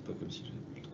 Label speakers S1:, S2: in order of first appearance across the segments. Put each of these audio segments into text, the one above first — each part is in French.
S1: pas comme si j'avais plus de temps.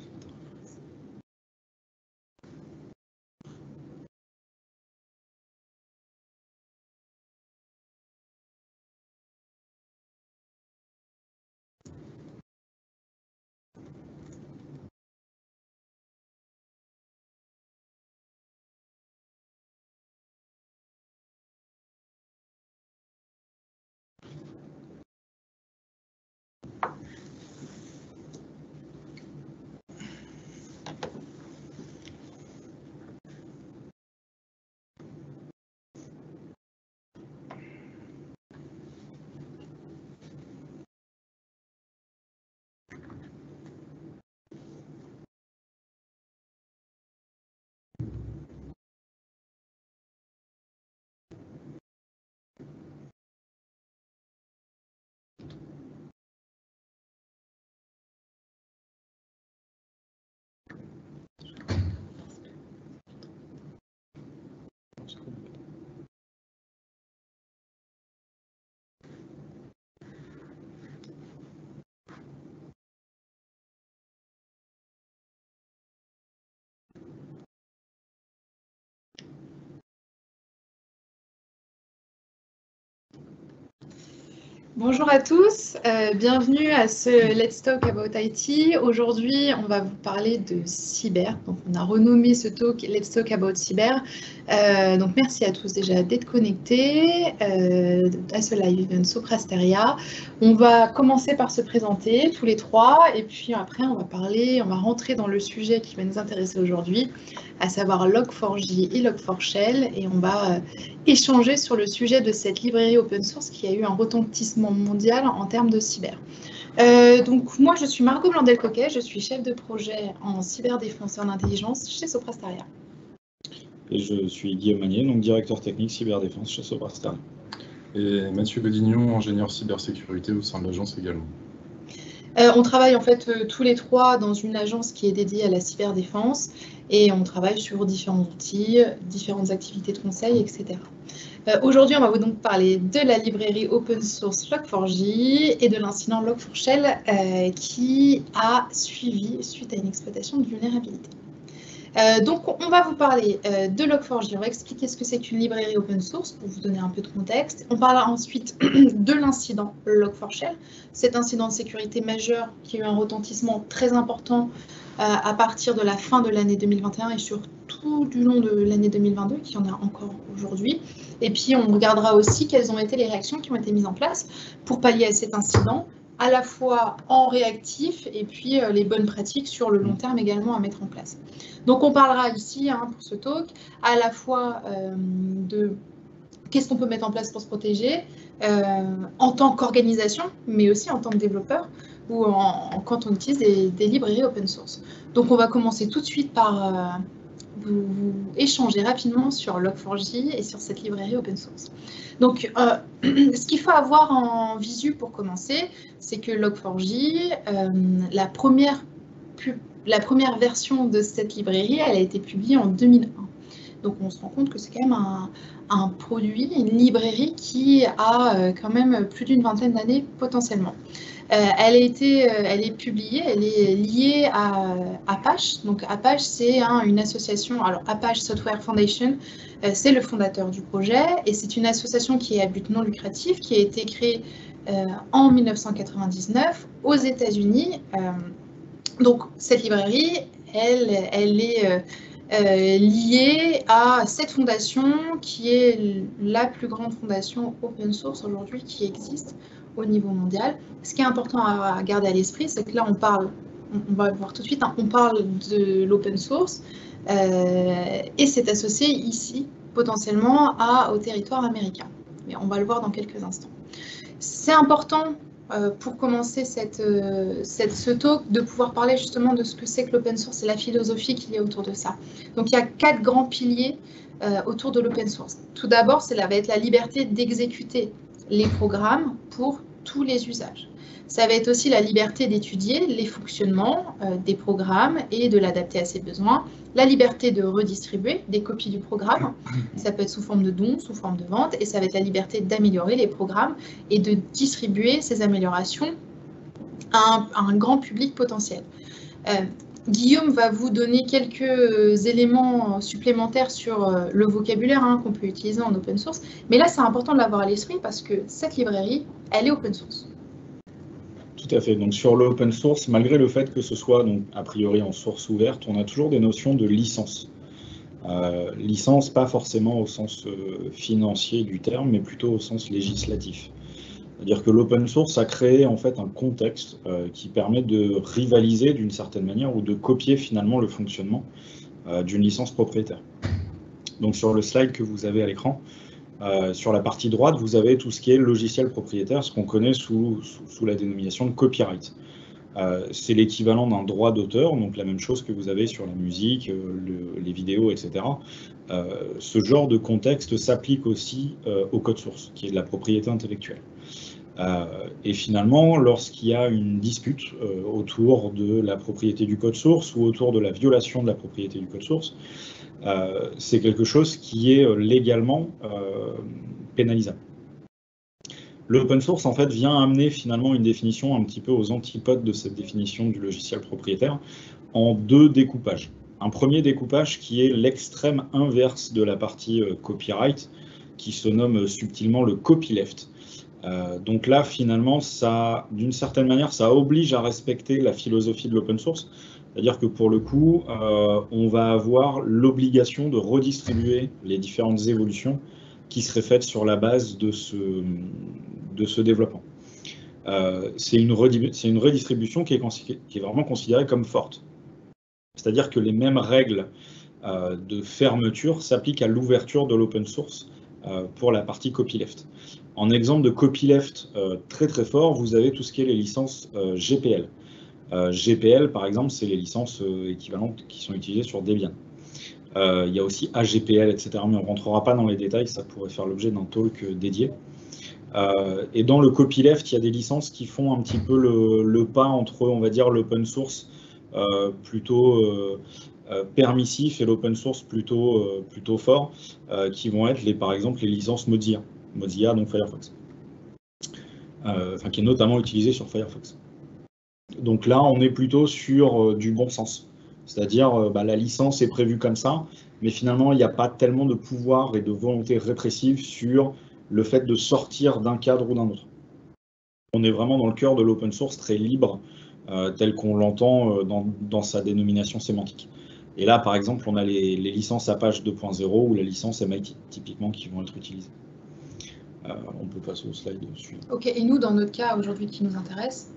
S2: Bonjour à tous, bienvenue à ce Let's Talk About IT. Aujourd'hui, on va vous parler de cyber. Donc, on a renommé ce talk Let's Talk About Cyber. Donc, merci à tous déjà d'être connectés à ce live event Soprasteria. On va commencer par se présenter tous les trois et puis après, on va rentrer dans le sujet qui va nous intéresser aujourd'hui, à savoir Log4j et Log4Shell, et on va échanger sur le sujet de cette librairie open source qui a eu un retentissement mondial en termes de cyber. Donc moi je suis Margot Blandel-Coquet, je suis chef de projet en cyberdéfense et en intelligence chez Soprasteria.
S1: Et je suis Guillaume Magnier, donc directeur technique cyberdéfense chez Soprasteria.
S3: Et Mathieu Godignon, ingénieur cybersécurité au sein de l'agence également.
S2: On travaille en fait tous les trois dans une agence qui est dédiée à la cyberdéfense et on travaille sur différents outils, différentes activités de conseil, etc. Aujourd'hui, on va vous donc parler de la librairie open source Log4j et de l'incident Log4Shell qui a suivi suite à une exploitation de vulnérabilité. Donc, on va vous parler de Log4j. On va expliquer ce que c'est qu'une librairie open source pour vous donner un peu de contexte. On parlera ensuite de l'incident Log4Shell, cet incident de sécurité majeur qui a eu un retentissement très important à partir de la fin de l'année 2021 et surtout du long de l'année 2022, qui en a encore aujourd'hui. Et puis, on regardera aussi quelles ont été les réactions qui ont été mises en place pour pallier à cet incident, à la fois en réactif et puis les bonnes pratiques sur le long terme également à mettre en place. Donc, on parlera ici, pour ce talk, à la fois de qu'est-ce qu'on peut mettre en place pour se protéger en tant qu'organisation, mais aussi en tant que développeur ou quand on utilise des librairies open source. Donc, on va commencer tout de suite par vous échanger rapidement sur Log4j et sur cette librairie open source. Donc, ce qu'il faut avoir en visu pour commencer, c'est que Log4j, la première version de cette librairie, elle a été publiée en 2001. Donc, on se rend compte que c'est quand même un produit, une librairie qui a quand même plus d'une vingtaine d'années potentiellement. Elle est publiée, elle est liée à Apache. Donc, Apache, c'est une association. Alors, Apache Software Foundation, c'est le fondateur du projet et c'est une association qui est à but non lucratif, qui a été créée en 1999 aux États-Unis. Donc, cette librairie, elle est liée à cette fondation qui est la plus grande fondation open source aujourd'hui qui existe au niveau mondial. Ce qui est important à garder à l'esprit, c'est que là, on va le voir tout de suite, on parle de l'open source et c'est associé ici potentiellement au territoire américain. Mais on va le voir dans quelques instants. C'est important pour commencer ce talk, de pouvoir parler justement de ce que c'est que l'open source et la philosophie qu'il y a autour de ça. Donc, il y a 4 grands piliers autour de l'open source. Tout d'abord, ça va être la liberté d'exécuter les programmes pour tous les usages. Ça va être aussi la liberté d'étudier les fonctionnements des programmes et de l'adapter à ses besoins. La liberté de redistribuer des copies du programme. Ça peut être sous forme de dons, sous forme de vente. Et ça va être la liberté d'améliorer les programmes et de distribuer ces améliorations à un grand public potentiel. Guillaume va vous donner quelques éléments supplémentaires sur le vocabulaire qu'on peut utiliser en open source. Mais là, c'est important de l'avoir à l'esprit parce que cette librairie, elle est open source.
S1: Tout à fait. Donc sur l'open source, malgré le fait que ce soit donc, a priori en source ouverte, on a toujours des notions de licence. Licence, pas forcément au sens financier du terme, mais plutôt au sens législatif. C'est-à-dire que l'open source a créé en fait un contexte qui permet de rivaliser d'une certaine manière ou de copier finalement le fonctionnement d'une licence propriétaire. Donc sur le slide que vous avez à l'écran, sur la partie droite, vous avez tout ce qui est logiciel propriétaire, ce qu'on connaît sous la dénomination de copyright. C'est l'équivalent d'un droit d'auteur, donc la même chose que vous avez sur la musique, les vidéos, etc. Ce genre de contexte s'applique aussi au code source, qui est de la propriété intellectuelle. Et finalement, lorsqu'il y a une dispute autour de la propriété du code source ou autour de la violation de la propriété du code source, c'est quelque chose qui est légalement pénalisable. L'open source, en fait, vient amener finalement une définition un petit peu aux antipodes de cette définition du logiciel propriétaire en deux découpages. Un premier découpage qui est l'extrême inverse de la partie copyright, qui se nomme subtilement le copyleft. Donc là, finalement, d'une certaine manière, ça oblige à respecter la philosophie de l'open source. C'est-à-dire que pour le coup, on va avoir l'obligation de redistribuer les différentes évolutions qui seraient faites sur la base de ce développement. C'est une redistribution qui est vraiment considérée comme forte. C'est-à-dire que les mêmes règles de fermeture s'appliquent à l'ouverture de l'open source pour la partie copyleft. En exemple de copyleft très très fort, vous avez tout ce qui est les licences GPL. GPL, par exemple, c'est les licences équivalentes qui sont utilisées sur Debian. Il y a aussi AGPL, etc. Mais on ne rentrera pas dans les détails, ça pourrait faire l'objet d'un talk dédié. Et dans le copyleft, il y a des licences qui font un petit peu le pas entre, on va dire, l'open source plutôt permissif et l'open source plutôt fort, qui vont être, par exemple, les licences Mozilla, donc Firefox, qui est notamment utilisée sur Firefox. Donc là, on est plutôt sur du bon sens. C'est-à-dire, la licence est prévue comme ça, mais finalement, il n'y a pas tellement de pouvoir et de volonté répressive sur le fait de sortir d'un cadre ou d'un autre. On est vraiment dans le cœur de l'open source très libre, tel qu'on l'entend dans sa dénomination sémantique. Et là, par exemple, on a les licences Apache 2.0 ou la licence MIT, typiquement, qui vont être utilisées. On peut passer au slide suivant.
S2: Ok, et nous, dans notre cas, aujourd'hui, qui nous intéresse?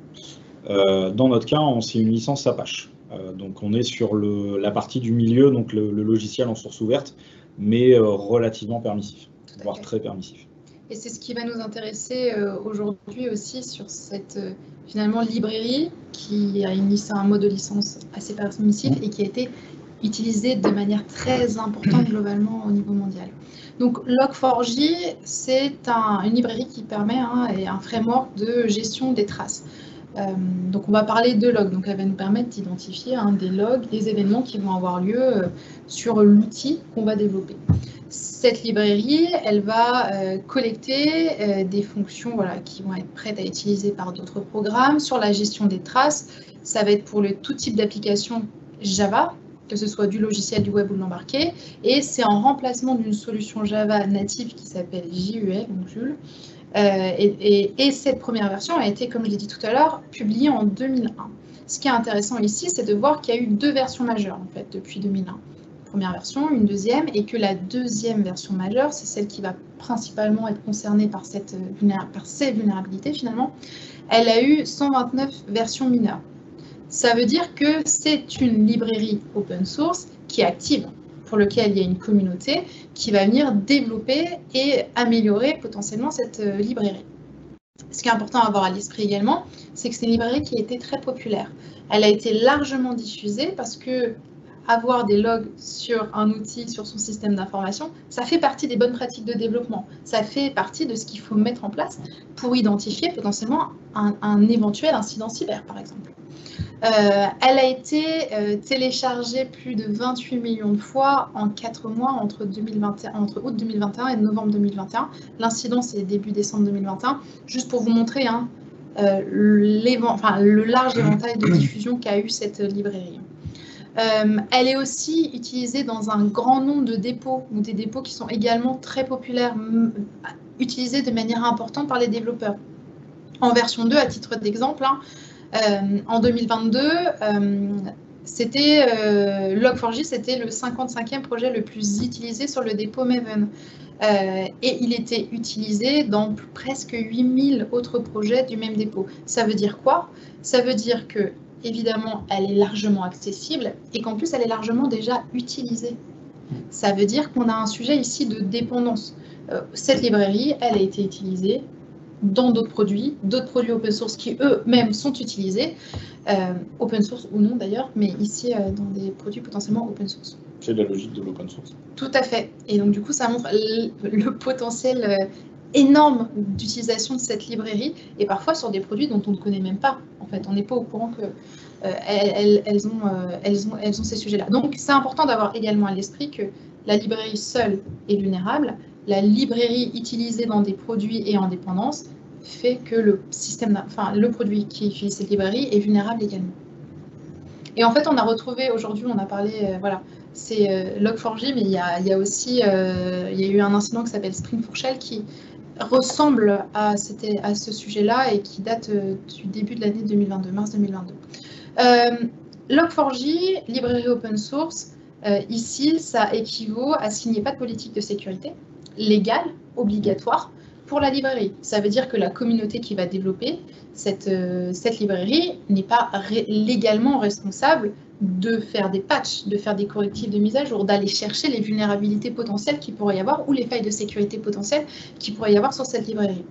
S1: Dans notre cas, c'est une licence Apache. Donc on est sur la partie du milieu, donc le logiciel en source ouverte, mais relativement permissif, voire très permissif.
S2: Et c'est ce qui va nous intéresser aujourd'hui aussi sur cette finalement librairie qui a un mode de licence assez permissif et qui a été utilisée de manière très importante globalement au niveau mondial. Donc Log4j, c'est une librairie qui permet et un framework de gestion des traces. Donc on va parler de logs, donc elle va nous permettre d'identifier des logs, des événements qui vont avoir lieu sur l'outil qu'on va développer. Cette librairie, elle va collecter des fonctions qui vont être prêtes à utiliser par d'autres programmes. Sur la gestion des traces, ça va être pour tout type d'application Java, que ce soit du logiciel, du web ou de l'embarqué, et c'est en remplacement d'une solution Java native qui s'appelle JUL, donc Jules. Et cette première version a été, comme je l'ai dit tout à l'heure, publiée en 2001. Ce qui est intéressant ici, c'est de voir qu'il y a eu deux versions majeures en fait, depuis 2001. Première version, une deuxième, et que la deuxième version majeure, c'est celle qui va principalement être concernée par ces vulnérabilités finalement, elle a eu 129 versions mineures. Ça veut dire que c'est une librairie open source qui est active, pour lequel il y a une communauté qui va venir développer et améliorer potentiellement cette librairie. Ce qui est important à avoir à l'esprit également, c'est que c'est une librairie qui a été très populaire. Elle a été largement diffusée parce que avoir des logs sur un outil, sur son système d'information, ça fait partie des bonnes pratiques de développement. Ça fait partie de ce qu'il faut mettre en place pour identifier potentiellement un éventuel incident cyber, par exemple. Elle a été téléchargée plus de 28 millions de fois en 4 mois entre août 2021 et novembre 2021. L'incident, c'est début décembre 2021. Juste pour vous montrer, le large éventail de diffusion qu'a eu cette librairie. Elle est aussi utilisée dans un grand nombre de dépôts, ou des dépôts qui sont également très populaires, utilisés de manière importante par les développeurs. En version 2, à titre d'exemple, en 2022, Log4j, c'était le 55e projet le plus utilisé sur le dépôt Maven. Et il était utilisé dans presque 8000 autres projets du même dépôt. Ça veut dire quoi? Ça veut dire que, évidemment, elle est largement accessible et qu'en plus, elle est largement déjà utilisée. Ça veut dire qu'on a un sujet ici de dépendance. Cette librairie, elle a été utilisée dans d'autres produits open source qui eux-mêmes sont utilisés, open source ou non d'ailleurs, mais ici dans des produits potentiellement open source.
S1: C'est la logique de l'open source.
S2: Tout à fait. Et donc du coup, ça montre le potentiel énorme d'utilisation de cette librairie, et parfois sur des produits dont on ne connaît même pas. En fait, on n'est pas au courant que elles ont ces sujets-là. Donc c'est important d'avoir également à l'esprit que la librairie seule est vulnérable. La librairie utilisée dans des produits et en dépendance fait que le produit qui utilise cette librairie est vulnérable également. Et en fait, on a retrouvé aujourd'hui, on a parlé, c'est Log4j, mais il y a aussi, il y a eu un incident qui s'appelle Spring4Shell qui ressemble à ce sujet-là et qui date du début de l'année 2022, mars 2022. Log4j, librairie open source, ici, ça équivaut à s'il n'y a pas de politique de sécurité légale, obligatoire, pour la librairie. Ça veut dire que la communauté qui va développer cette librairie n'est pas légalement responsable de faire des patchs, de faire des correctifs de mise à jour, d'aller chercher les vulnérabilités potentielles qu'il pourrait y avoir ou les failles de sécurité potentielles qu'il pourrait y avoir sur cette librairie.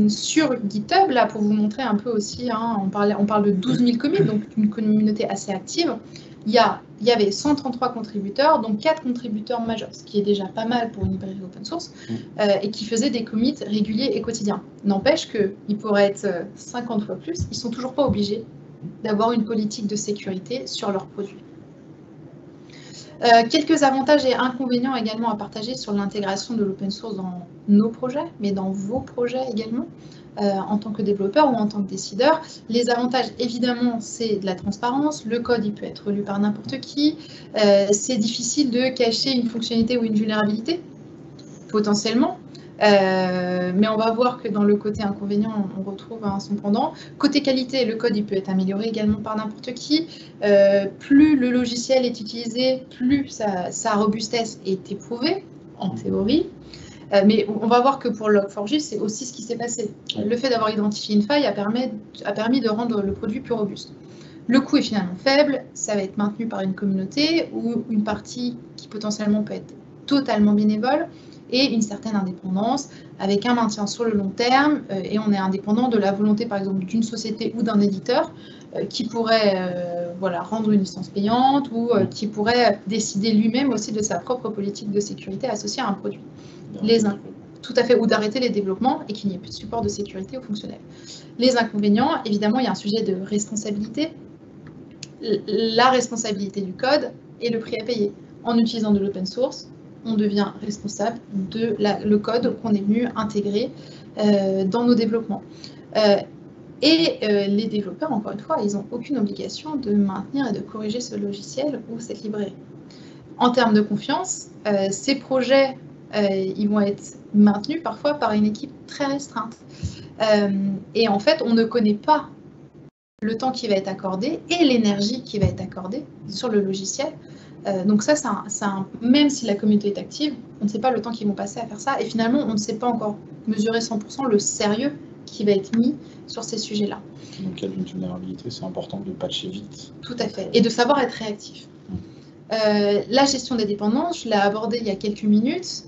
S2: Sur GitHub, là, pour vous montrer un peu aussi, on parle de 12 000 commits, donc une communauté assez active. Il y avait 133 contributeurs, donc 4 contributeurs majeurs, ce qui est déjà pas mal pour une librairie open source, et qui faisaient des commits réguliers et quotidiens. N'empêche qu'ils pourraient être 50 fois plus, ils ne sont toujours pas obligés d'avoir une politique de sécurité sur leurs produits. Quelques avantages et inconvénients également à partager sur l'intégration de l'open source dans nos projets, mais dans vos projets également, en tant que développeur ou en tant que décideur. Les avantages, évidemment, c'est de la transparence. Le code, il peut être lu par n'importe qui. C'est difficile de cacher une fonctionnalité ou une vulnérabilité, potentiellement. Mais on va voir que dans le côté inconvénient, on retrouve son pendant. Côté qualité, le code il peut être amélioré également par n'importe qui. Plus le logiciel est utilisé, plus sa robustesse est éprouvée, en théorie. Mais on va voir que pour Log4j, c'est aussi ce qui s'est passé. Le fait d'avoir identifié une faille a permis de rendre le produit plus robuste. Le coût est finalement faible, ça va être maintenu par une communauté ou une partie qui potentiellement peut être totalement bénévole, et une certaine indépendance avec un maintien sur le long terme, et on est indépendant de la volonté par exemple d'une société ou d'un éditeur qui pourrait rendre une licence payante ou qui pourrait décider lui-même aussi de sa propre politique de sécurité associée à un produit. Tout à fait, ou d'arrêter les développements et qu'il n'y ait plus de support de sécurité aux fonctionnels. Les inconvénients, évidemment, il y a un sujet de responsabilité. La responsabilité du code et le prix à payer. En utilisant de l'open source, on devient responsable de le code qu'on est venu intégrer dans nos développements. Les développeurs, encore une fois, ils n'ont aucune obligation de maintenir et de corriger ce logiciel ou cette librairie. En termes de confiance, ces projets, ils vont être maintenus parfois par une équipe très restreinte. Et en fait, on ne connaît pas le temps qui va être accordé et l'énergie qui va être accordée sur le logiciel. Donc ça, même si la communauté est active, on ne sait pas le temps qu'ils vont passer à faire ça. Et finalement, on ne sait pas encore mesurer 100% le sérieux qui va être mis sur ces sujets-là.
S1: Donc il y a une vulnérabilité, c'est important de patcher vite.
S2: Tout à fait. Et de savoir être réactif. La gestion des dépendances, je l'ai abordé il y a quelques minutes.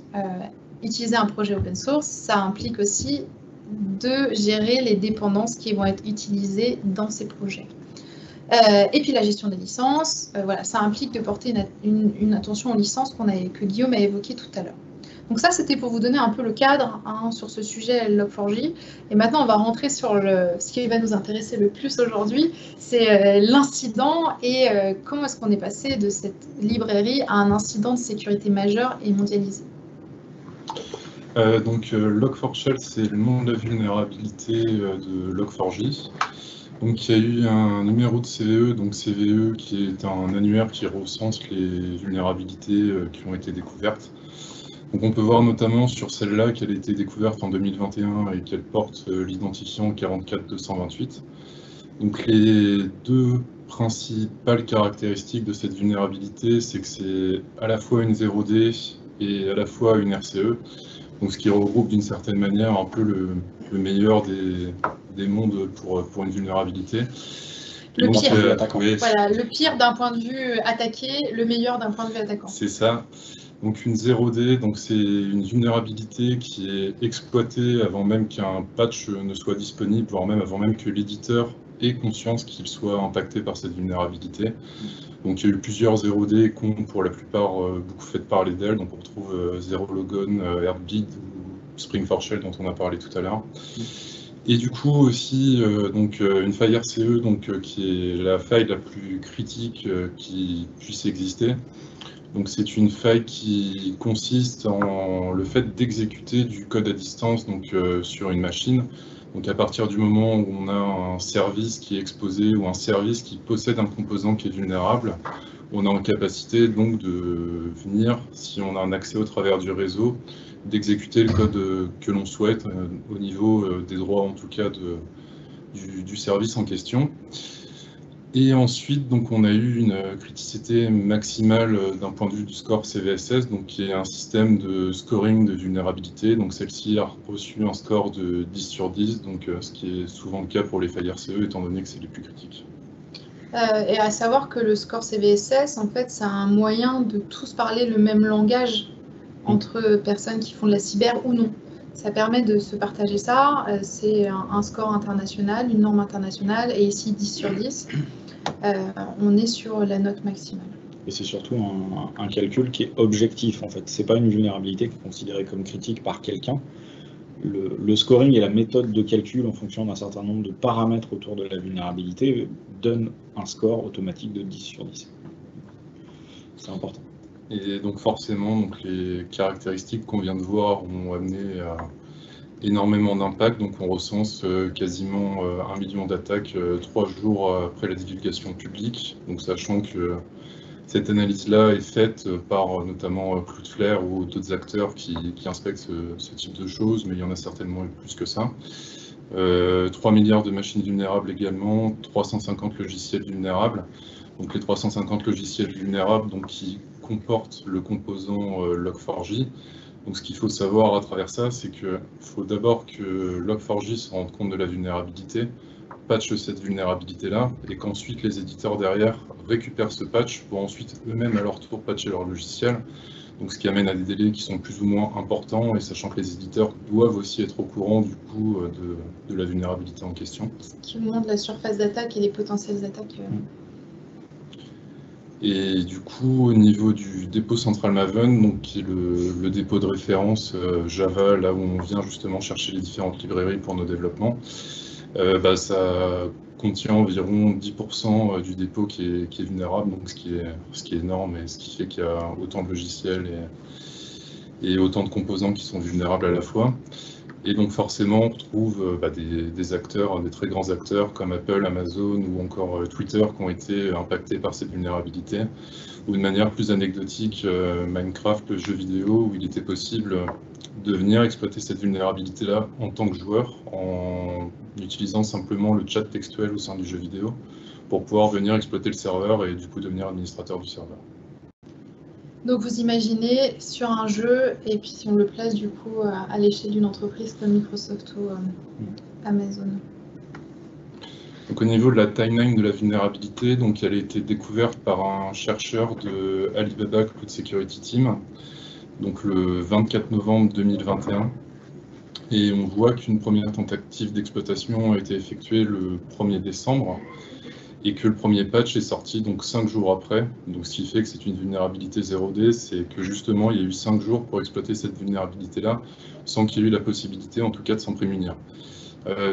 S2: Utiliser un projet open source, ça implique aussi de gérer les dépendances qui vont être utilisées dans ces projets. Et puis la gestion des licences, ça implique de porter une attention aux licences que Guillaume a évoqué tout à l'heure. Donc ça, c'était pour vous donner un peu le cadre sur ce sujet Log4j. Et maintenant, on va rentrer sur ce qui va nous intéresser le plus aujourd'hui, c'est l'incident et comment est-ce qu'on est passé de cette librairie à un incident de sécurité majeur et mondialisé.
S3: Log4Shell, c'est le nom de la vulnérabilité de Log4j. Donc il y a eu un numéro de CVE, donc CVE qui est un annuaire qui recense les vulnérabilités qui ont été découvertes. Donc on peut voir notamment sur celle-là qu'elle a été découverte en 2021 et qu'elle porte l'identifiant 44228. Donc les deux principales caractéristiques de cette vulnérabilité, c'est que c'est à la fois une 0D et à la fois une RCE. Donc ce qui regroupe d'une certaine manière un peu le meilleur des mondes pour une vulnérabilité.
S2: Le
S3: donc,
S2: pire,
S3: oui,
S2: voilà, le pire d'un point de vue attaqué, le meilleur d'un point de vue attaquant.
S3: C'est ça. Donc une 0D, donc c'est une vulnérabilité qui est exploitée avant même qu'un patch ne soit disponible, voire même avant même que l'éditeur ait conscience qu'il soit impacté par cette vulnérabilité. Donc il y a eu plusieurs 0D qui ont pour la plupart beaucoup fait parler d'elles. Donc on retrouve Zerologon, Heartbleed ou Spring4Shell dont on a parlé tout à l'heure. Et du coup aussi une faille RCE qui est la faille la plus critique qui puisse exister. Donc c'est une faille qui consiste en le fait d'exécuter du code à distance sur une machine. Donc à partir du moment où on a un service qui est exposé ou un service qui possède un composant qui est vulnérable, on est en capacité donc de venir, si on a un accès au travers du réseau, d'exécuter le code que l'on souhaite au niveau des droits en tout cas du service en question. Et ensuite, donc, on a eu une criticité maximale d'un point de vue du score CVSS, donc, qui est un système de scoring de vulnérabilité. Donc celle-ci a reçu un score de 10 sur 10, donc, ce qui est souvent le cas pour les failles RCE, étant donné que c'est les plus critiques.
S2: Et à savoir que le score CVSS, en fait, c'est un moyen de tous parler le même langage entre personnes qui font de la cyber ou non. Ça permet de se partager ça. C'est un score international, une norme internationale, et ici 10 sur 10. On est sur la note maximale.
S1: Et c'est surtout un calcul qui est objectif, en fait. Ce n'est pas une vulnérabilité qui est considérée comme critique par quelqu'un. Le scoring et la méthode de calcul en fonction d'un certain nombre de paramètres autour de la vulnérabilité donnent un score automatique de 10 sur 10. C'est important.
S3: Et donc forcément, les caractéristiques qu'on vient de voir ont amené à énormément d'impact. Donc on recense quasiment 1 million d'attaques 3 jours après la divulgation publique. Donc sachant que cette analyse-là est faite par notamment Cloudflare ou d'autres acteurs qui inspectent ce type de choses, mais il y en a certainement plus que ça. 3 milliards de machines vulnérables également, 350 logiciels vulnérables. Donc les 350 logiciels vulnérables qui comportent le composant Log4j. Donc ce qu'il faut savoir à travers ça, c'est qu'il faut d'abord que Log4j se rende compte de la vulnérabilité, patche cette vulnérabilité-là, et qu'ensuite les éditeurs derrière récupèrent ce patch pour ensuite eux-mêmes à leur tour patcher leur logiciel. Donc ce qui amène à des délais qui sont plus ou moins importants, et sachant que les éditeurs doivent aussi être au courant du coup de la vulnérabilité en question.
S2: Ce qui vous montre la surface d'attaque et les potentielles attaques.
S3: Et du coup, au niveau du dépôt central Maven, qui est le dépôt de référence Java, là où on vient justement chercher les différentes librairies pour nos développements, ça contient environ 10% du dépôt qui est vulnérable, donc ce qui est énorme, et ce qui fait qu'il y a autant de logiciels et autant de composants qui sont vulnérables à la fois. Et donc forcément, on retrouve des acteurs, des très grands acteurs comme Apple, Amazon ou encore Twitter qui ont été impactés par cette vulnérabilité. Ou de manière plus anecdotique, Minecraft, le jeu vidéo, où il était possible de venir exploiter cette vulnérabilité-là en tant que joueur, en utilisant simplement le chat textuel au sein du jeu vidéo, pour pouvoir venir exploiter le serveur et du coup devenir administrateur du serveur.
S2: Donc vous imaginez sur un jeu, et puis si on le place du coup à l'échelle d'une entreprise comme Microsoft ou Amazon.
S3: Donc au niveau de la timeline de la vulnérabilité, elle a été découverte par un chercheur de Alibaba Cloud Security Team, donc le 24 novembre 2021. Et on voit qu'une première tentative d'exploitation a été effectuée le 1er décembre. Et que le premier patch est sorti 5 jours après. Donc ce qui fait que c'est une vulnérabilité 0D, c'est que justement il y a eu 5 jours pour exploiter cette vulnérabilité-là, sans qu'il y ait eu la possibilité en tout cas de s'en prémunir.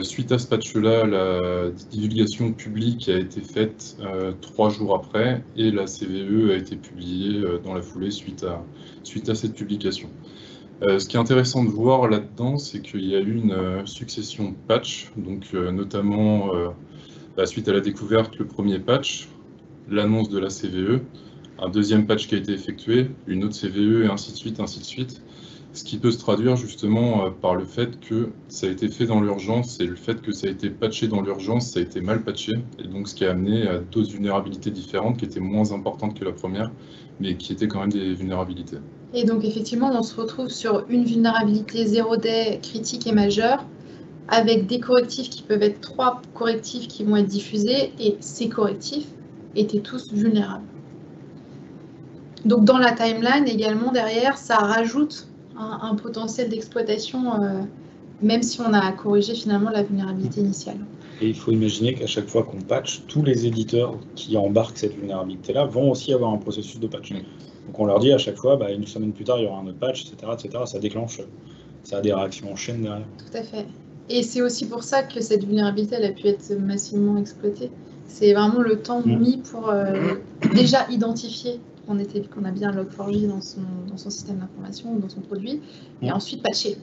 S3: Suite à ce patch-là, la divulgation publique a été faite 3 jours après, et la CVE a été publiée dans la foulée suite à cette publication. Ce qui est intéressant de voir là-dedans, c'est qu'il y a eu une succession de patchs, donc notamment suite à la découverte, le premier patch, l'annonce de la CVE, un deuxième patch qui a été effectué, une autre CVE, et ainsi de suite, ainsi de suite. Ce qui peut se traduire justement par le fait que ça a été fait dans l'urgence, et le fait que ça a été patché dans l'urgence, ça a été mal patché, et donc ce qui a amené à d'autres vulnérabilités différentes qui étaient moins importantes que la première, mais qui étaient quand même des vulnérabilités.
S2: Et donc effectivement, on se retrouve sur une vulnérabilité 0D critique et majeure, avec des correctifs qui peuvent être 3 correctifs qui vont être diffusés, et ces correctifs étaient tous vulnérables. Donc dans la timeline également, derrière, ça rajoute un potentiel d'exploitation, même si on a corrigé finalement la vulnérabilité initiale.
S1: Et il faut imaginer qu'à chaque fois qu'on patch, tous les éditeurs qui embarquent cette vulnérabilité-là vont aussi avoir un processus de patch. Donc on leur dit à chaque fois, une semaine plus tard, il y aura un autre patch, etc., etc. Ça déclenche, ça a des réactions en chaîne derrière.
S2: Tout à fait. Et c'est aussi pour ça que cette vulnérabilité, elle a pu être massivement exploitée. C'est vraiment le temps mis pour déjà identifier qu'on a bien Log4j dans son système d'information, dans son produit, et ensuite patcher.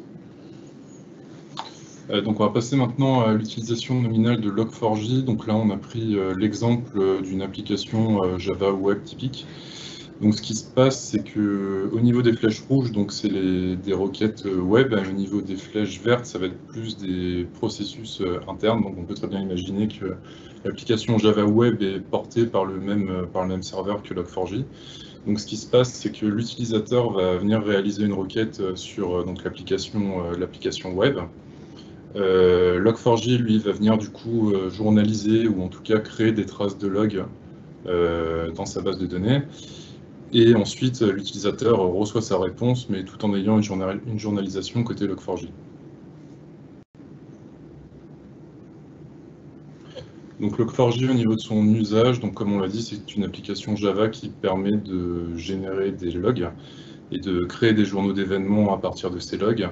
S3: Donc on va passer maintenant à l'utilisation nominale de Log4j. Donc là on a pris l'exemple d'une application Java Web typique. Donc ce qui se passe, c'est que au niveau des flèches rouges, donc c'est des requêtes web, et au niveau des flèches vertes, ça va être plus des processus internes. Donc on peut très bien imaginer que l'application Java Web est portée par le même serveur que Log4j. Donc ce qui se passe, c'est que l'utilisateur va venir réaliser une requête sur l'application web. Log4j, lui, va venir du coup journaliser ou en tout cas créer des traces de log dans sa base de données. Et ensuite, l'utilisateur reçoit sa réponse, mais tout en ayant une journalisation côté Log4j. Donc Log4j au niveau de son usage, donc comme on l'a dit, c'est une application Java qui permet de générer des logs et de créer des journaux d'événements à partir de ces logs.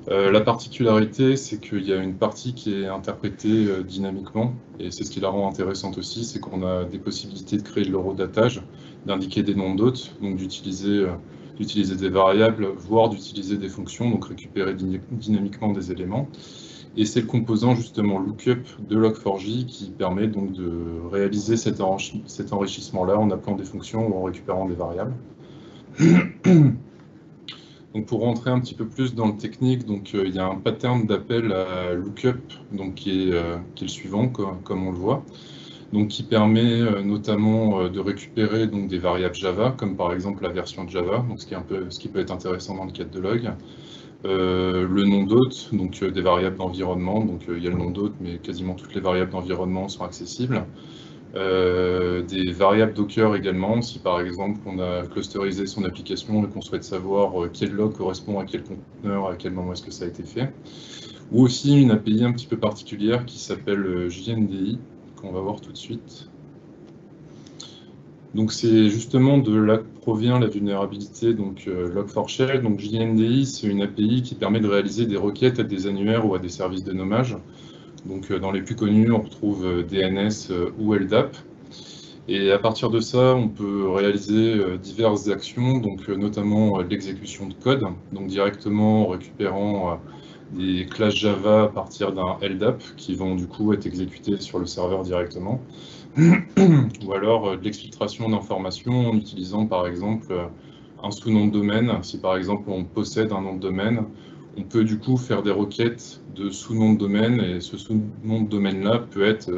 S3: La particularité, c'est qu'il y a une partie qui est interprétée dynamiquement, et c'est ce qui la rend intéressante aussi, c'est qu'on a des possibilités de créer de l'horodatage, d'indiquer des noms d'hôtes, donc d'utiliser des variables, voire d'utiliser des fonctions, donc récupérer dynamiquement des éléments. Et c'est le composant justement lookup de Log4j qui permet donc de réaliser cet enrichissement-là en appelant des fonctions ou en récupérant des variables. Donc pour rentrer un petit peu plus dans le technique, donc il y a un pattern d'appel à lookup donc qui est le suivant, comme on le voit, donc qui permet notamment de récupérer donc des variables Java, comme par exemple la version de Java, donc ce qui peut être intéressant dans le cadre de log. Le nom d'hôte, donc des variables d'environnement, donc il y a le nom d'hôte, mais quasiment toutes les variables d'environnement sont accessibles. Des variables Docker également, si par exemple on a clusterisé son application et qu'on souhaite savoir quel log correspond à quel conteneur, à quel moment est-ce que ça a été fait. Ou aussi une API un petit peu particulière qui s'appelle JNDI, qu'on va voir tout de suite. Donc c'est justement de là que provient la vulnérabilité donc Log4Shell. Donc JNDI, c'est une API qui permet de réaliser des requêtes à des annuaires ou à des services de nommage. Donc dans les plus connus, on retrouve DNS ou LDAP. Et à partir de ça, on peut réaliser diverses actions, donc notamment l'exécution de code, donc directement en récupérant des classes Java à partir d'un LDAP qui vont du coup être exécutés sur le serveur directement. Ou alors de l'exfiltration d'informations en utilisant par exemple un sous-nom de domaine. Si par exemple on possède un nom de domaine, on peut du coup faire des requêtes de sous-nom de domaine et ce sous-nom de domaine-là peut être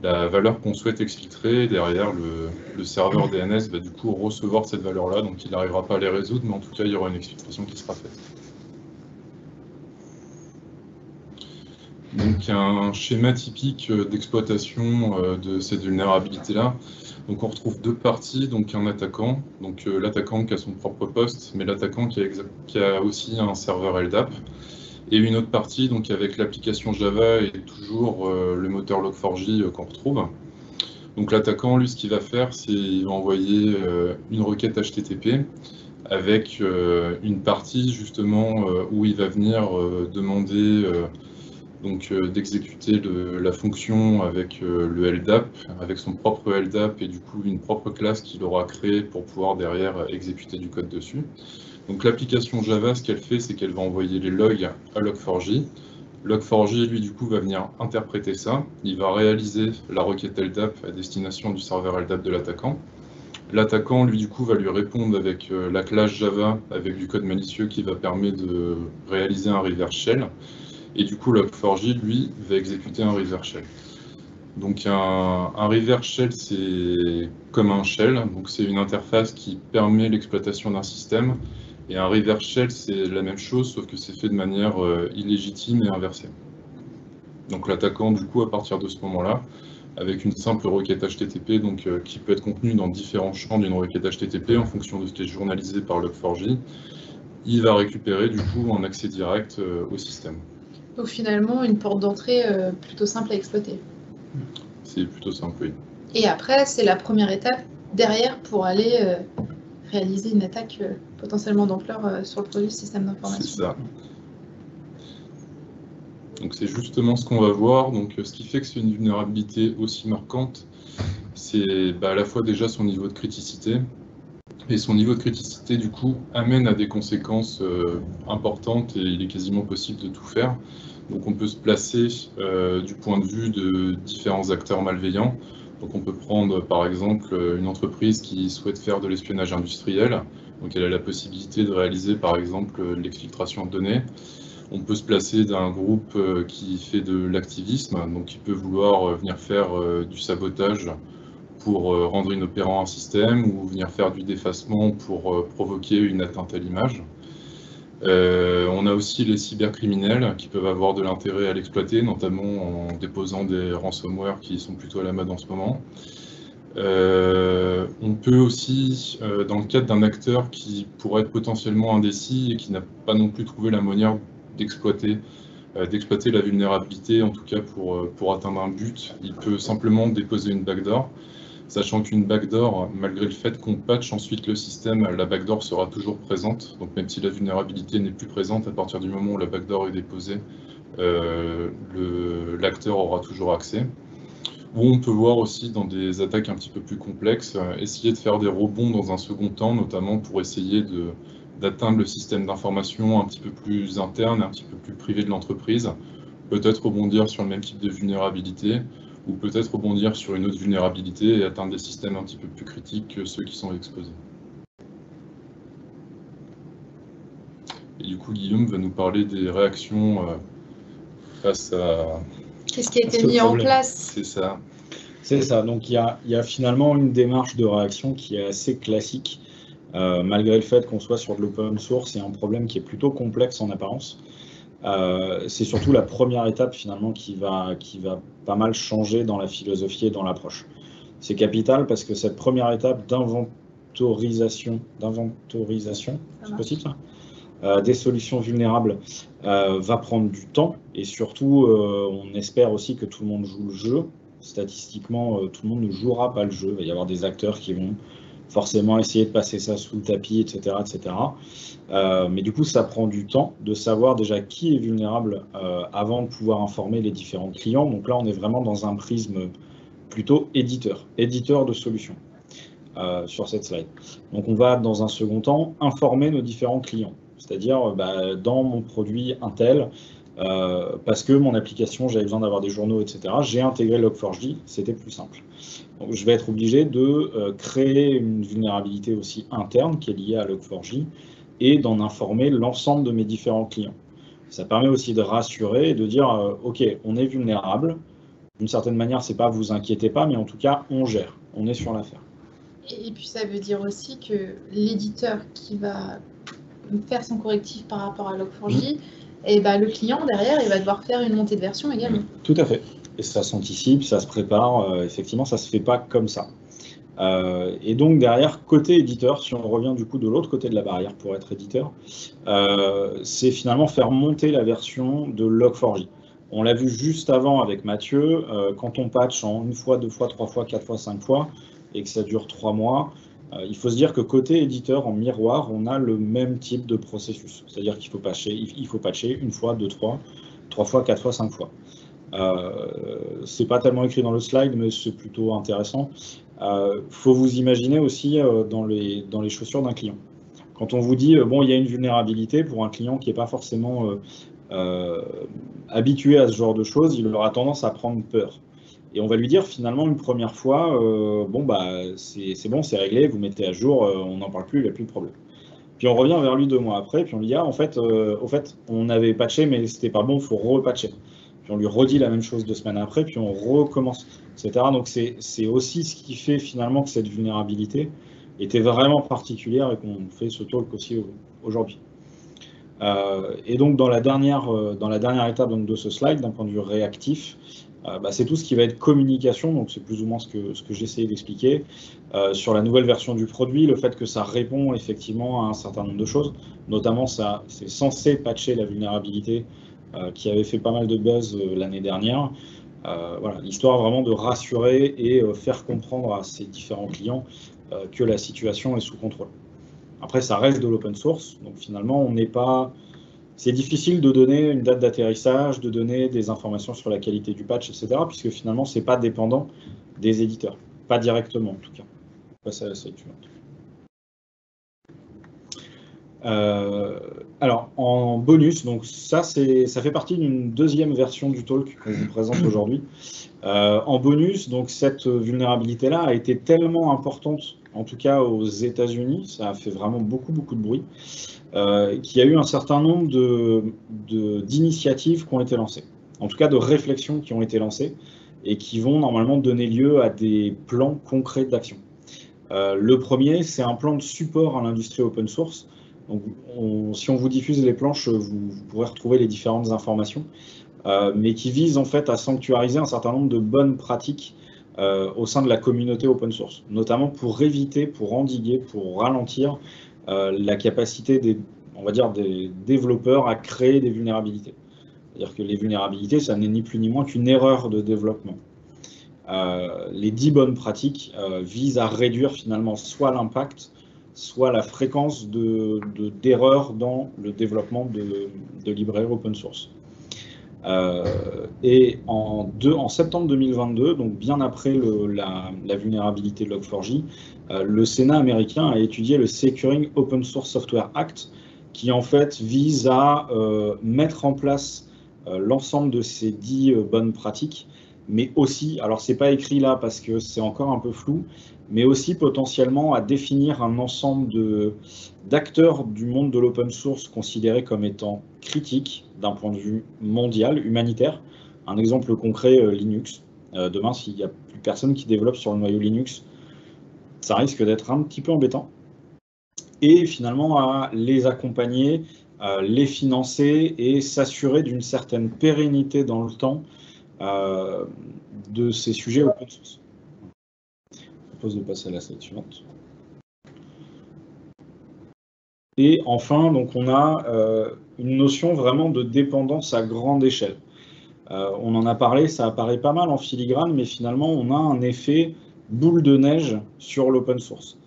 S3: la valeur qu'on souhaite exfiltrer. Derrière, le serveur DNS va du coup recevoir cette valeur-là, donc il n'arrivera pas à les résoudre, mais en tout cas, il y aura une exfiltration qui sera faite. Donc un schéma typique d'exploitation de cette vulnérabilité-là. Donc on retrouve deux parties, donc un attaquant, donc l'attaquant qui a son propre poste, mais l'attaquant qui a aussi un serveur LDAP. Et une autre partie, donc avec l'application Java et toujours le moteur Log4j qu'on retrouve. Donc l'attaquant, lui, ce qu'il va faire, c'est qu'il va envoyer une requête HTTP avec une partie justement où il va venir demander d'exécuter la fonction avec le LDAP, avec son propre LDAP et du coup une propre classe qu'il aura créée pour pouvoir derrière exécuter du code dessus. Donc l'application Java, ce qu'elle fait, c'est qu'elle va envoyer les logs à Log4j. Log4j, lui, du coup, va venir interpréter ça. Il va réaliser la requête LDAP à destination du serveur LDAP de l'attaquant. L'attaquant, lui, du coup, va lui répondre avec la classe Java, avec du code malicieux qui va permettre de réaliser un reverse shell. Et du coup, Log4j, lui, va exécuter un reverse shell. Donc un reverse shell, c'est comme un shell, donc c'est une interface qui permet l'exploitation d'un système. Et un reverse shell, c'est la même chose, sauf que c'est fait de manière illégitime et inversée. Donc l'attaquant, du coup, à partir de ce moment-là, avec une simple requête HTTP, donc, qui peut être contenue dans différents champs d'une requête HTTP en fonction de ce qui est journalisé par Log4j, il va récupérer du coup un accès direct au système.
S2: Donc finalement, une porte d'entrée plutôt simple à exploiter.
S3: C'est plutôt simple, oui.
S2: Et après, c'est la première étape derrière pour aller réaliser une attaque potentiellement d'ampleur sur le produit système d'information.
S3: C'est ça. Donc c'est justement ce qu'on va voir. Donc ce qui fait que c'est une vulnérabilité aussi marquante, c'est à la fois déjà son niveau de criticité. Et son niveau de criticité, du coup, amène à des conséquences importantes et il est quasiment possible de tout faire. Donc on peut se placer du point de vue de différents acteurs malveillants. Donc on peut prendre par exemple une entreprise qui souhaite faire de l'espionnage industriel. Donc elle a la possibilité de réaliser par exemple l'exfiltration de données. On peut se placer d'un groupe qui fait de l'activisme, donc qui peut vouloir venir faire du sabotage pour rendre inopérant un système ou venir faire du défacement pour provoquer une atteinte à l'image. On a aussi les cybercriminels qui peuvent avoir de l'intérêt à l'exploiter, notamment en déposant des ransomware qui sont plutôt à la mode en ce moment. On peut aussi, dans le cadre d'un acteur qui pourrait être potentiellement indécis et qui n'a pas non plus trouvé la manière d'exploiter la vulnérabilité, en tout cas pour atteindre un but, il peut simplement déposer une backdoor, sachant qu'une backdoor, malgré le fait qu'on patche ensuite le système, la backdoor sera toujours présente, donc même si la vulnérabilité n'est plus présente, à partir du moment où la backdoor est déposée, l'acteur aura toujours accès. Ou on peut voir aussi dans des attaques un petit peu plus complexes, essayer de faire des rebonds dans un second temps, notamment pour essayer d'atteindre le système d'information un petit peu plus interne, un petit peu plus privé de l'entreprise, peut-être rebondir sur le même type de vulnérabilité, ou peut-être rebondir sur une autre vulnérabilité et atteindre des systèmes un petit peu plus critiques que ceux qui sont exposés. Et du coup, Guillaume va nous parler des réactions face à...
S2: Qu'est-ce qui a été mis en place?
S3: C'est ça.
S1: C'est ça. Donc il y a finalement une démarche de réaction qui est assez classique. Malgré le fait qu'on soit sur de l'open source, c'est un problème qui est plutôt complexe en apparence. C'est surtout la première étape finalement qui va pas mal changer dans la philosophie et dans l'approche. C'est capital parce que cette première étape d'inventorisation, c'est possible ça, des solutions vulnérables va prendre du temps et surtout on espère aussi que tout le monde joue le jeu. Statistiquement, tout le monde ne jouera pas le jeu. Il va y avoir des acteurs qui vont forcément essayer de passer ça sous le tapis, etc. etc. Mais du coup, ça prend du temps de savoir déjà qui est vulnérable avant de pouvoir informer les différents clients. Donc là, on est vraiment dans un prisme plutôt éditeur de solutions sur cette slide. Donc on va, dans un second temps, informer nos différents clients. C'est-à-dire, dans mon produit Intel, parce que mon application, j'avais besoin d'avoir des journaux, etc. J'ai intégré Log4j, c'était plus simple. Donc, je vais être obligé de créer une vulnérabilité aussi interne qui est liée à Log4j et d'en informer l'ensemble de mes différents clients. Ça permet aussi de rassurer et de dire OK, on est vulnérable. D'une certaine manière, c'est pas vous inquiétez pas, mais en tout cas, on gère, on est sur l'affaire.
S2: Et puis ça veut dire aussi que l'éditeur qui va faire son correctif par rapport à Log4j, et le client derrière, il va devoir faire une montée de version également.
S1: Tout à fait. Et ça s'anticipe, ça se prépare. Effectivement, ça ne se fait pas comme ça. Et donc derrière, côté éditeur, si on revient du coup de l'autre côté de la barrière pour être éditeur, c'est finalement faire monter la version de Log4j. On l'a vu juste avant avec Mathieu, quand on patch en 1 fois, 2 fois, 3 fois, 4 fois, 5 fois, et que ça dure 3 mois, il faut se dire que côté éditeur, en miroir, on a le même type de processus. C'est-à-dire qu'il faut patcher 1 fois, 2, 3 fois, 4 fois, 5 fois. C'est pas tellement écrit dans le slide, mais c'est plutôt intéressant. Faut vous imaginer aussi dans les chaussures d'un client. Quand on vous dit, bon, il y a une vulnérabilité, pour un client qui n'est pas forcément habitué à ce genre de choses, il aura tendance à prendre peur. Et on va lui dire finalement une première fois, bon, bah, c'est bon, c'est réglé, vous mettez à jour, on n'en parle plus, il n'y a plus de problème. Puis on revient vers lui 2 mois après, puis on lui dit, ah, en fait, au fait, on avait patché, mais c'était pas bon, il faut repatcher. Puis on lui redit la même chose 2 semaines après, puis on recommence, etc. Donc c'est aussi ce qui fait finalement que cette vulnérabilité était vraiment particulière et qu'on fait ce talk aussi aujourd'hui. Et donc dans la dernière étape donc, de ce slide, d'un point de vue réactif, bah, c'est tout ce qui va être communication, donc c'est plus ou moins ce que j'ai essayé d'expliquer, sur la nouvelle version du produit, le fait que ça répond effectivement à un certain nombre de choses, notamment c'est censé patcher la vulnérabilité qui avait fait pas mal de buzz l'année dernière. Voilà, l'histoire vraiment de rassurer et faire comprendre à ces différents clients que la situation est sous contrôle. Après, ça reste de l'open source, donc finalement, on n'est pas... C'est difficile de donner une date d'atterrissage, de donner des informations sur la qualité du patch, etc., puisque finalement, ce n'est pas dépendant des éditeurs. Pas directement, en tout cas. On passe à la slide suivante. Alors, en bonus, donc ça fait partie d'une deuxième version du talk qu'on vous présente aujourd'hui. En bonus, donc cette vulnérabilité-là a été tellement importante, en tout cas aux États-Unis, ça a fait vraiment beaucoup de bruit, qu'il y a eu un certain nombre d'initiatives qui ont été lancées, en tout cas de réflexions qui ont été lancées et qui vont normalement donner lieu à des plans concrets d'action. Le premier, c'est un plan de support à l'industrie open source. Donc, si on vous diffuse les planches, vous pourrez retrouver les différentes informations, mais qui vise en fait à sanctuariser un certain nombre de bonnes pratiques au sein de la communauté open source, notamment pour éviter, pour endiguer, pour ralentir la capacité des développeurs à créer des vulnérabilités. C'est-à-dire que les vulnérabilités, ça n'est ni plus ni moins qu'une erreur de développement. Les 10 bonnes pratiques visent à réduire finalement soit l'impact, soit la fréquence d'erreurs dans le développement de librairies open source. Et en septembre 2022, donc bien après la vulnérabilité de Log4j, le Sénat américain a étudié le Securing Open Source Software Act, qui en fait vise à mettre en place l'ensemble de ces 10 bonnes pratiques, mais aussi, alors c'est pas écrit là parce que c'est encore un peu flou, mais aussi potentiellement à définir un ensemble d'acteurs du monde de l'open source considérés comme étant critiques d'un point de vue mondial, humanitaire. Un exemple concret, Linux. Demain, s'il n'y a plus personne qui développe sur le noyau Linux, ça risque d'être un petit peu embêtant. Et finalement, à les accompagner, les financer et s'assurer d'une certaine pérennité dans le temps de ces sujets open source. Je propose de passer à la slide suivante. Et enfin, donc on a une notion vraiment de dépendance à grande échelle. On en a parlé, ça apparaît pas mal en filigrane, mais finalement on a un effet boule de neige sur l'open source.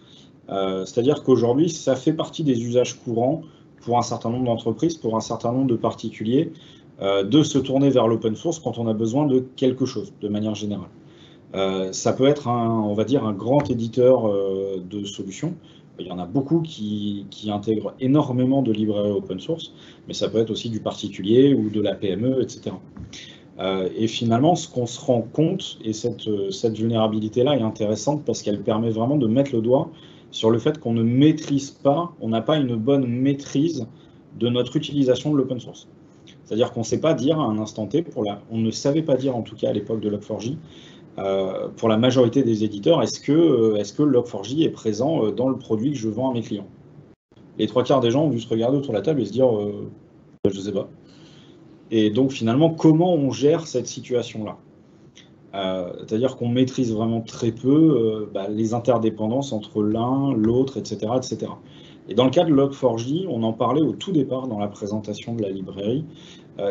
S1: C'est-à-dire qu'aujourd'hui, ça fait partie des usages courants pour un certain nombre d'entreprises, pour un certain nombre de particuliers, de se tourner vers l'open source quand on a besoin de quelque chose, de manière générale. Ça peut être, on va dire, un grand éditeur de solutions. Il y en a beaucoup qui intègrent énormément de librairies open source, mais ça peut être aussi du particulier ou de la PME, etc. Et finalement, ce qu'on se rend compte, et cette vulnérabilité-là est intéressante parce qu'elle permet vraiment de mettre le doigt sur le fait qu'on ne maîtrise pas, on n'a pas une bonne maîtrise de notre utilisation de l'open source. C'est-à-dire qu'on ne sait pas dire à un instant T, on ne savait pas dire en tout cas à l'époque de Log4j, pour la majorité des éditeurs, est-ce que Log4j est présent dans le produit que je vends à mes clients? Les 3/4 des gens ont dû se regarder autour de la table et se dire je ne sais pas. Et donc finalement, comment on gère cette situation-là? C'est-à-dire qu'on maîtrise vraiment très peu les interdépendances entre l'un, l'autre, etc., etc. Et dans le cas de Log4j, on en parlait au tout départ dans la présentation de la librairie,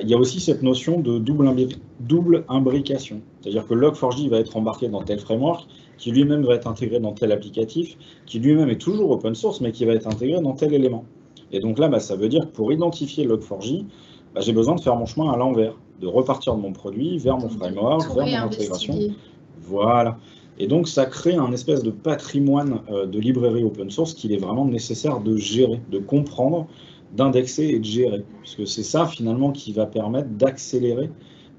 S1: il y a aussi cette notion de double imbrication. C'est-à-dire que Log4j va être embarqué dans tel framework, qui lui-même va être intégré dans tel applicatif, qui lui-même est toujours open source, mais qui va être intégré dans tel élément. Et donc là, ça veut dire que pour identifier Log4j, j'ai besoin de faire mon chemin à l'envers, de repartir de mon produit vers mon framework, vers mon intégration. Voilà. Et donc, ça crée un espèce de patrimoine de librairie open source qu'il est vraiment nécessaire de gérer, de comprendre, d'indexer et de gérer. Puisque c'est ça, finalement, qui va permettre d'accélérer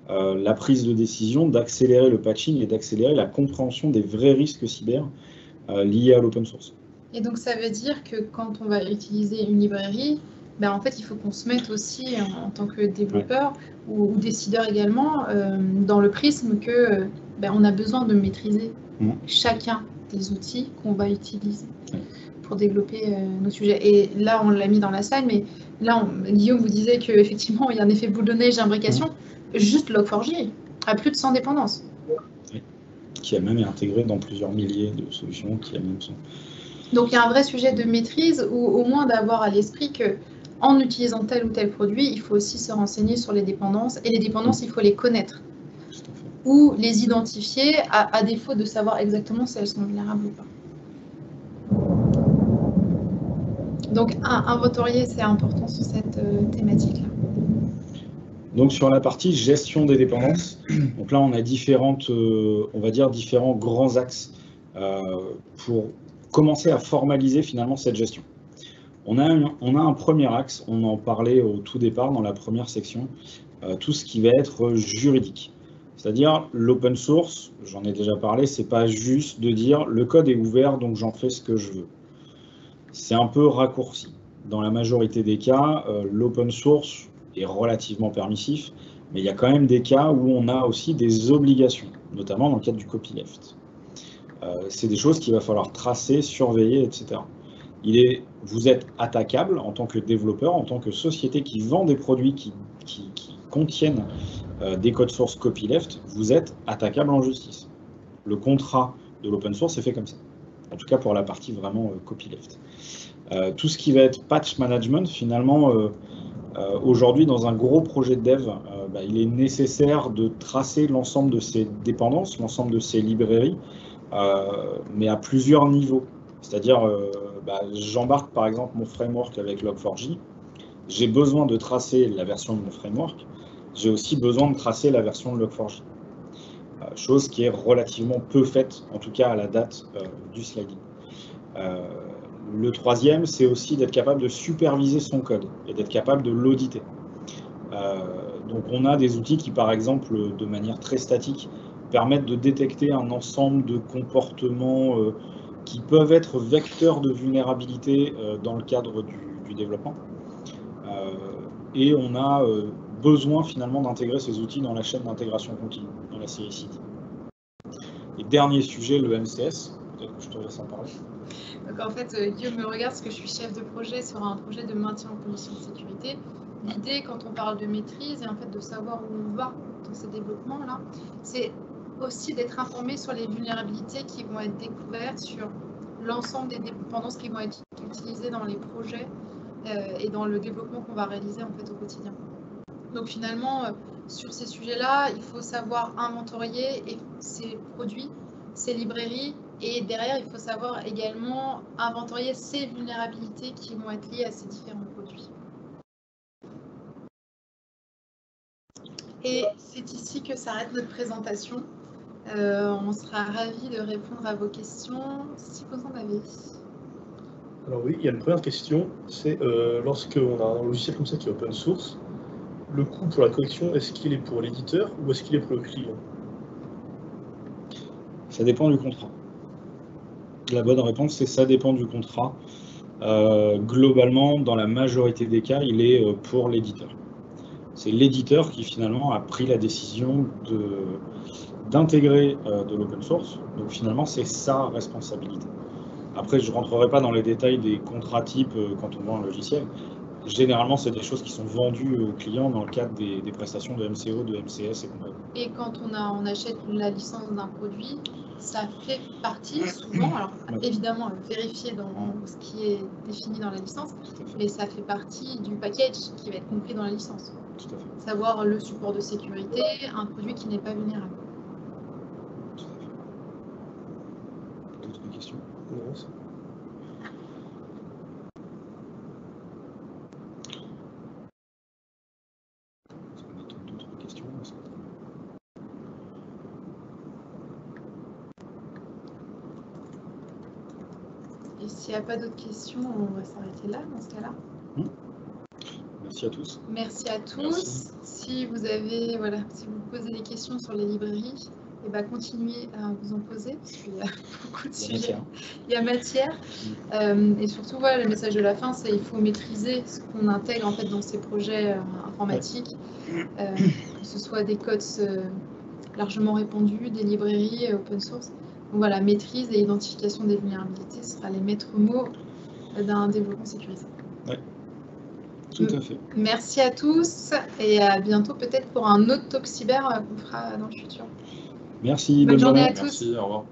S1: la prise de décision, d'accélérer le patching et d'accélérer la compréhension des vrais risques cyber liés à l'open source.
S2: Et donc, ça veut dire que quand on va utiliser une librairie, ben, en fait, il faut qu'on se mette aussi en tant que développeur ou décideur également dans le prisme que ben, on a besoin de maîtriser chacun des outils qu'on va utiliser pour développer nos sujets. Et là, on l'a mis dans la slide, mais là, Guillaume vous disait qu'effectivement, il y a un effet boule de neige d'imbrication. Juste Log4j a plus de 100 dépendances.
S1: Oui. Qui a même est intégré dans plusieurs milliers de solutions qui a même son...
S2: Donc, il y a un vrai sujet de maîtrise ou au moins d'avoir à l'esprit que en utilisant tel ou tel produit, il faut aussi se renseigner sur les dépendances. Et les dépendances, il faut les connaître ou les identifier à défaut de savoir exactement si elles sont vulnérables ou pas. Donc, inventorier, c'est important sur cette thématique-là.
S1: Donc, sur la partie gestion des dépendances, donc là, on a différentes, on va dire, différents grands axes pour commencer à formaliser finalement cette gestion. On a un premier axe, on en parlait au tout départ dans la première section, tout ce qui va être juridique. C'est-à-dire l'open source, j'en ai déjà parlé, c'est pas juste de dire le code est ouvert donc j'en fais ce que je veux. C'est un peu raccourci. Dans la majorité des cas, l'open source est relativement permissif, mais il y a quand même des cas où on a aussi des obligations, notamment dans le cadre du copyleft. C'est des choses qu'il va falloir tracer, surveiller, etc. Vous êtes attaquable en tant que développeur, en tant que société qui vend des produits qui contiennent des codes sources copyleft, vous êtes attaquable en justice. Le contrat de l'open source est fait comme ça. En tout cas pour la partie vraiment copyleft. Tout ce qui va être patch management, finalement, aujourd'hui dans un gros projet de dev, il est nécessaire de tracer l'ensemble de ces dépendances, l'ensemble de ces librairies, mais à plusieurs niveaux. C'est-à-dire, j'embarque par exemple mon framework avec Log4j, j'ai besoin de tracer la version de mon framework, j'ai aussi besoin de tracer la version de Log4j. Chose qui est relativement peu faite, en tout cas à la date du sliding. Le troisième, c'est aussi d'être capable de superviser son code et d'être capable de l'auditer. Donc on a des outils qui, par exemple, de manière très statique, permettent de détecter un ensemble de comportements qui peuvent être vecteurs de vulnérabilité dans le cadre du développement. Et on a besoin finalement d'intégrer ces outils dans la chaîne d'intégration continue, dans la CI/CD. Et dernier sujet, le MCS, peut-être que je te laisse en parler.
S2: Donc en fait, Guillaume me regarde parce que je suis chef de projet sur un projet de maintien en conditions de sécurité. L'idée, quand on parle de maîtrise et en fait de savoir où on va dans ces développements-là, c'est aussi d'être informé sur les vulnérabilités qui vont être découvertes sur l'ensemble des dépendances qui vont être utilisées dans les projets et dans le développement qu'on va réaliser en fait au quotidien. Donc finalement, sur ces sujets-là, il faut savoir inventorier ces produits, ces librairies, et derrière, il faut savoir également inventorier ces vulnérabilités qui vont être liées à ces différents produits. Et c'est ici que s'arrête notre présentation. On sera ravis de répondre à vos questions, si vous en avez.
S4: Alors oui, il y a une première question, c'est lorsqu'on a un logiciel comme ça qui est open source, le coût pour la correction, est-ce qu'il est pour l'éditeur ou est-ce qu'il est pour le client?
S1: Ça dépend du contrat. La bonne réponse, c'est ça dépend du contrat. Globalement, dans la majorité des cas, il est pour l'éditeur. C'est l'éditeur qui finalement a pris la décision d'intégrer de l'open source. Donc finalement, c'est sa responsabilité. Après, je ne rentrerai pas dans les détails des contrats types quand on vend un logiciel. Généralement, c'est des choses qui sont vendues aux clients dans le cadre des prestations de MCO, de MCS et compagnie.
S2: Et quand on achète la licence d'un produit, ça fait partie souvent, alors évidemment vérifier dans ce qui est défini dans la licence, mais ça fait partie du package qui va être compris dans la licence.
S1: Tout à fait.
S2: Savoir le support de sécurité, un produit qui n'est pas vulnérable.
S1: Tout à fait. D'autres questions?
S4: Non,
S1: Est-ce qu'on a d'autres questions?
S2: Et s'il n'y a pas d'autres questions, on va s'arrêter là, dans ce cas-là.
S1: Merci à tous.
S2: Merci à tous.
S3: Merci.
S2: Si vous avez, voilà, si vous posez des questions sur les librairies, eh ben, continuez à vous en poser, parce qu'il y a beaucoup de
S1: Il y a
S2: sujets.
S1: matière.
S2: Il y a matière. Et surtout, voilà, le message de la fin, c'est qu'il faut maîtriser ce qu'on intègre en fait, dans ces projets informatiques, que ce soit des codes largement répandus, des librairies open source. Donc voilà, maîtrise et identification des vulnérabilités sera les maîtres mots d'un développement sécurisé.
S1: Tout à fait.
S2: Merci à tous et à bientôt peut-être pour un autre talk cyber qu'on fera dans le futur.
S1: Merci.
S2: Bonne journée à tous.
S3: Merci, au revoir.